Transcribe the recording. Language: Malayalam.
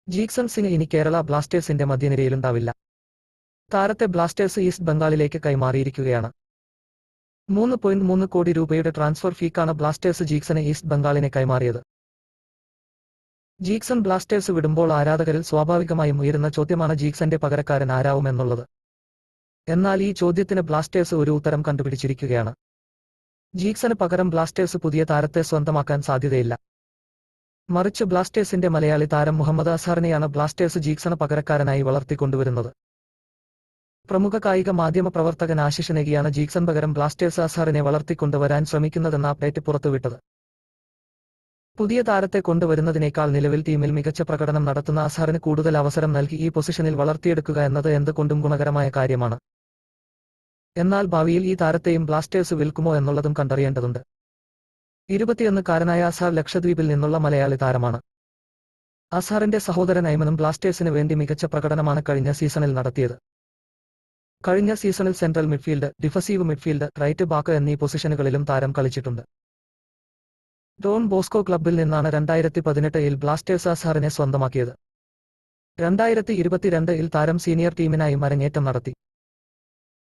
ജീക്സൺ സിംഗ് ഇനി കേരള ബ്ലാസ്റ്റേഴ്സിന്റെ മധ്യനിരയിലുണ്ടാവില്ല. താരത്തെ ബ്ലാസ്റ്റേഴ്സ് ഈസ്റ്റ് ബംഗാളിലേക്ക് കൈമാറിയിരിക്കുകയാണ്. 3.3 കോടി രൂപയുടെ ട്രാൻസ്ഫർ ഫീക്കാണ് ബ്ലാസ്റ്റേഴ്സ് ജീക്സനെ ഈസ്റ്റ് ബംഗാളിനെ കൈമാറിയത്. ജീക്സൺ ബ്ലാസ്റ്റേഴ്സ് വിടുമ്പോൾ ആരാധകരിൽ സ്വാഭാവികമായും ഉയരുന്ന ചോദ്യമാണ് ജീക്സന്റെ പകരക്കാരൻ ആരാവുമെന്നുള്ളത്. എന്നാൽ ഈ ചോദ്യത്തിന് ബ്ലാസ്റ്റേഴ്സ് ഒരു ഉത്തരം കണ്ടുപിടിച്ചിരിക്കുകയാണ്. ജീക്സന് പകരം ബ്ലാസ്റ്റേഴ്സ് പുതിയ താരത്തെ സ്വന്തമാക്കാൻ സാധ്യതയില്ല. മറിച്ച് ബ്ലാസ്റ്റേഴ്സിന്റെ മലയാളി താരം മുഹമ്മദ് അസ്ഹറിനെയാണ് ബ്ലാസ്റ്റേഴ്സ് ജീക്സണ് പകരക്കാരനായി വളർത്തിക്കൊണ്ടുവരുന്നത്. പ്രമുഖ കായിക മാധ്യമ പ്രവർത്തകൻ ആശിഷ് നെഗിയാണ് ജീക്സൺ പകരം ബ്ലാസ്റ്റേഴ്സ് അസ്ഹറിനെ വളർത്തിക്കൊണ്ടുവരാൻ ശ്രമിക്കുന്നതെന്ന അപ്ഡേറ്റ് പുറത്തുവിട്ടത്. പുതിയ താരത്തെ കൊണ്ടുവരുന്നതിനേക്കാൾ നിലവിൽ ടീമിൽ മികച്ച പ്രകടനം നടത്തുന്ന അസ്ഹറിന് കൂടുതൽ അവസരം നൽകി ഈ പൊസിഷനിൽ വളർത്തിയെടുക്കുക എന്നത് എന്തുകൊണ്ടും ഗുണകരമായ കാര്യമാണ്. എന്നാൽ ഭാവിയിൽ ഈ താരത്തെയും ബ്ലാസ്റ്റേഴ്സ് വിൽക്കുമോ എന്നുള്ളതും കണ്ടറിയേണ്ടതുണ്ട്. 21-കാരനായ അസ്ഹർ ലക്ഷദ്വീപിൽ നിന്നുള്ള മലയാളി താരമാണ്. അസ്ഹറിന്റെ സഹോദരൻ ഐമനും ബ്ലാസ്റ്റേഴ്സിന് വേണ്ടി മികച്ച പ്രകടനമാണ് കഴിഞ്ഞ സീസണിൽ നടത്തിയത്. കഴിഞ്ഞ സീസണിൽ central midfield, defensive midfield, right back എന്നീ പൊസിഷനുകളിലും താരം കളിച്ചിട്ടുണ്ട്. ഡോൺ ബോസ്കോ ക്ലബ്ബിൽ നിന്നാണ് 2018-ൽ ബ്ലാസ്റ്റേഴ്സ് അസ്ഹറിനെ സ്വന്തമാക്കിയത്. 2022-ൽ താരം സീനിയർ ടീമിനായി അരങ്ങേറ്റം നടത്തി.